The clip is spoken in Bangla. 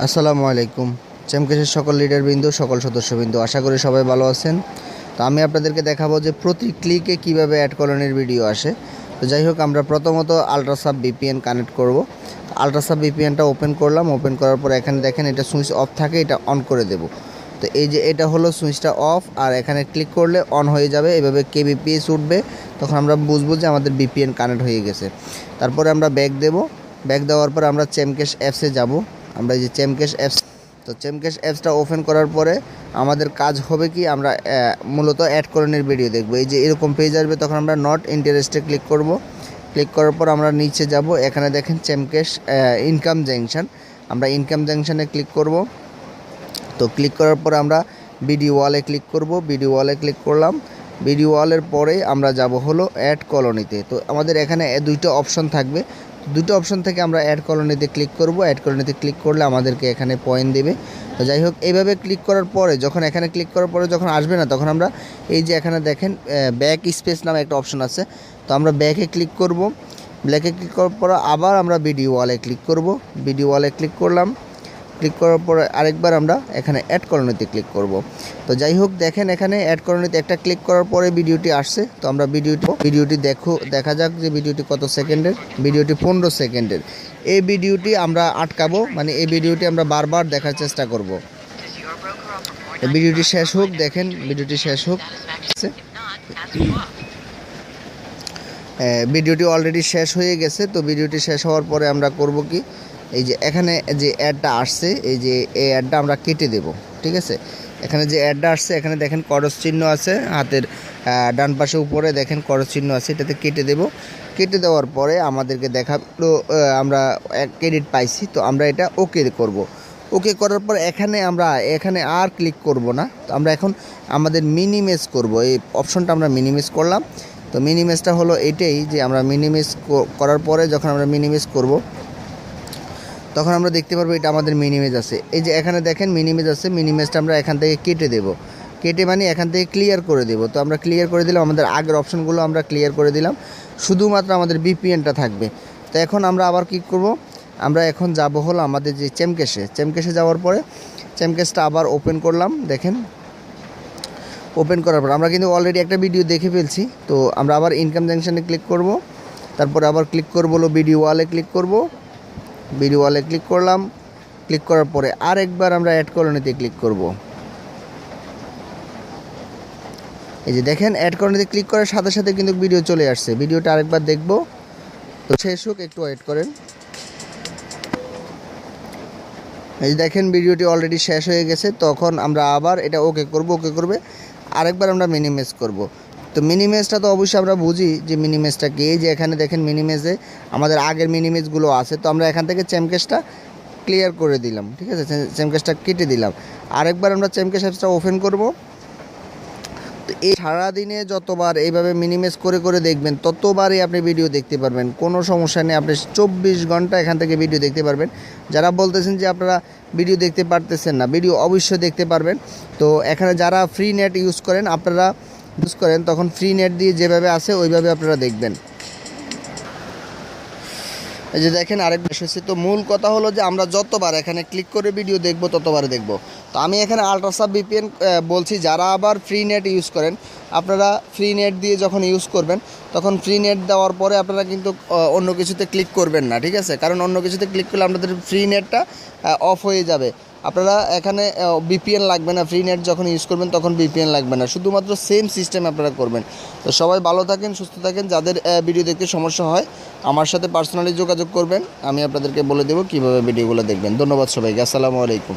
আসসালামু আলাইকুম। চেমকেশের সকল লিডারবৃন্দ, সকল সদস্যবৃন্দ, আশা করি সবাই ভালো আছেন। তো আমি আপনাদেরকে দেখাবো যে প্রতি ক্লিকে কিভাবে অ্যাড কলোনির ভিডিও আসে। তো যাই হোক, আমরা প্রথমত আল্ট্রাসাব ভিপিএন কানেক্ট করব। আল্ট্রাসাব ভিপিএনটা ওপেন করলাম। ওপেন করার পর এখানে দেখেন এটা সুইচ অফ থাকে, এটা অন করে দেব। তো এই যে এটা হলো সুইচটা অফ, আর এখানে ক্লিক করলে অন হয়ে যাবে। এভাবে কেবিপিএস উঠবে, তখন আমরা বুঝবো যে আমাদের ভিপিএন কানেক্ট হয়ে গেছে। তারপরে আমরা ব্যাক দেব। ব্যাক দেওয়ার পর আমরা চেমকেশ অ্যাপসে যাব। আমরা এই যে চেমকেশ অ্যাপস, তো চেমকেশ অ্যাপসটা ওপেন করার পরে আমাদের কাজ হবে কি, আমরা মূলত অ্যাড কলোনির ভিডিও দেখব। এই যে এরকম পেজ আসবে, তখন আমরা নট ইন্টারেস্টে ক্লিক করব। ক্লিক করার পর আমরা নিচে যাব, এখানে দেখেন চেমকেশ ইনকাম জাংশন, আমরা ইনকাম জাংশনে ক্লিক করব। তো ক্লিক করার পর আমরা ভিডিও ওয়ালে ক্লিক করব। ভিডিও ওয়ালে ক্লিক করলাম। ভিডিও ওয়ালের পরে আমরা যাব হলো অ্যাড কলোনিতে। তো আমাদের এখানে দুইটা অপশন থাকবে, দুটো অপশন থেকে আমরা অ্যাড কলোনিতে ক্লিক করব। অ্যাড কলোনিতে ক্লিক করলে আমাদেরকে এখানে পয়েন্ট দেবে। তো যাই হোক, এইভাবে ক্লিক করার পরে যখন এখানে ক্লিক করার পরে যখন আসবে না, তখন আমরা এই যে এখানে দেখেন ব্যাক স্পেস নামে একটা অপশন আছে, তো আমরা ব্যাকে ক্লিক করব। ব্যাকে ক্লিক করার পর আবার আমরা ভিডিও ওয়ালে ক্লিক করব। ভিডিও ওয়ালে ক্লিক করলাম। ক্লিক করার পরে আরেকবার আমরা এখানে অ্যাড কলোনিতে ক্লিক করব। তো যাই হোক, দেখেন এখানে অ্যাড কলোনিতে একটা ক্লিক করার পরে ভিডিওটি আসছে। তো আমরা ভিডিওটি দেখা যাক যে ভিডিওটি কত সেকেন্ডের। ভিডিওটি 15 সেকেন্ডের। এই ভিডিওটি আমরা আটকাবো, মানে এই ভিডিওটি আমরা বারবার দেখার চেষ্টা করব। ভিডিওটি শেষ হোক, দেখেন ভিডিওটি শেষ হোক। ভিডিওটি অলরেডি শেষ হয়ে গেছে। তো ভিডিওটি শেষ হওয়ার পরে আমরা করব কি, এই যে এখানে যে অ্যাডটা আসছে, এই যে এই অ্যাডটা আমরা কেটে দেব। ঠিক আছে, এখানে যে অ্যাডটা আসছে, এখানে দেখেন করস চিহ্ন আছে হাতের ডান পাশে উপরে দেখেন করস চিহ্ন আছে, এটাতে কেটে দেব। কেটে দেওয়ার পরে আমাদেরকে দেখালো আমরা ক্রেডিট পাইছি। তো আমরা এটা ওকে করব। ওকে করার পর এখানে আর ক্লিক করব না। তো আমরা এখন আমাদের মিনিমাইজ করব, এই অপশনটা আমরা মিনিমাইজ করলাম। তো মিনিমাইজটা হলো এটাই যে আমরা মিনিমাইজ করার পরে যখন আমরা মিনিমাইজ করব, তখন আমরা দেখতে পারবো এটা আমাদের মিনিমাইজ আছে। এই যে এখানে দেখেন মিনিমাইজ আছে, মিনিমাইজটা আমরা এখান থেকে কেটে দেব। কেটে মানে এখান থেকে ক্লিয়ার করে দেব। তো আমরা ক্লিয়ার করে দিলাম, আমাদের আগের অপশনগুলো আমরা ক্লিয়ার করে দিলাম, শুধুমাত্র আমাদের ভিপিএনটা থাকবে। তো এখন আমরা আবার কী করব, আমরা এখন যাব হলো আমাদের যে চেমকেশে যাওয়ার পরে চেমকেশটা আবার ওপেন করলাম। দেখেন ওপেন করার পর আমরা কিন্তু অলরেডি একটা ভিডিও দেখে ফেলছি। তো আমরা আবার ইনকাম জাংশনে ক্লিক করব। তারপরে আবার ক্লিক করবো হলো ভিডিও ওয়ালে ক্লিক করব। ভিডিও ওয়ালে ক্লিক করলাম। ক্লিক করার পরে আরেকবার আমরা অ্যাড কলোনিতে ক্লিক করব। এই যে দেখেন অ্যাড কলোনিতে ক্লিক করার সাথে সাথে কিন্তু ভিডিও চলে আসছে। ভিডিওটা আরেকবার দেখব। তো শেষ হোক, একটু ওয়েট করেন। এই যে দেখেন ভিডিওটি অলরেডি শেষ হয়ে গেছে। তখন আমরা আবার এটা ওকে করব। ওকে করবে আরেকবার আমরা মিনিমাইজ করব। তো মিনিমাইজটা তো অবশ্যই আমরা বুঝি যে মিনিমাইজটা কি। এই যে এখানে দেখেন মিনিমাইজে আমাদের আগের মিনিমাইজগুলো আছে। তো আমরা এখান থেকে চেমকেশটা ক্লিয়ার করে দিলাম। ঠিক আছে, চেমকেশটা কেটে দিলাম। আরেকবার আমরা চেমকেশ অ্যাপসটা ওপেন করব। তো এই সারাদিনে যতবার এইভাবে মিনিমাইজ করে করে দেখবেন, ততবারই আপনি ভিডিও দেখতে পারবেন, কোনো সমস্যা নেই। আপনি 24 ঘন্টা এখান থেকে ভিডিও দেখতে পারবেন। যারা বলতেছেন যে আপনারা ভিডিও দেখতে পারতেছেন না, ভিডিও অবশ্যই দেখতে পারবেন। তো এখানে যারা ফ্রি নেট ইউজ করেন, তখন ফ্রি নেট দিয়ে যেভাবে আসে ওইভাবে আপনারা দেখবেন। এই যে দেখেন আরেকবার এসেছে। তো মূল কথা হলো যে আমরা যতবার এখানে ক্লিক করে ভিডিও দেখব, ততবার দেখব। তো আমি এখানে আল্ট্রাসাব ভিপিএন বলছি, যারা আবার ফ্রি নেট ইউজ করেন, আপনারা ফ্রি নেট দিয়ে যখন ইউজ করবেন, তখন ফ্রি নেট দেওয়ার পরে আপনারা কিন্তু অন্য কিছুতে ক্লিক করবেন না। ঠিক আছে, কারণ অন্য কিছুতে ক্লিক করলে আপনাদের ফ্রি নেটটা অফ হয়ে যাবে। আপনারা এখানে ভিপিএন লাগবে না, ফ্রি নেট যখন ইউজ করবেন তখন ভিপিএন লাগবে না, শুধুমাত্র সেম সিস্টেম আপনারা করবেন। তো সবাই ভালো থাকেন, সুস্থ থাকেন। যাদের ভিডিও দেখতে সমস্যা হয়, আমার সাথে পার্সোনালি যোগাযোগ করবেন, আমি আপনাদেরকে বলে দেবো কীভাবে ভিডিওগুলো দেখবেন। ধন্যবাদ সবাইকে। আসসালামু আলাইকুম।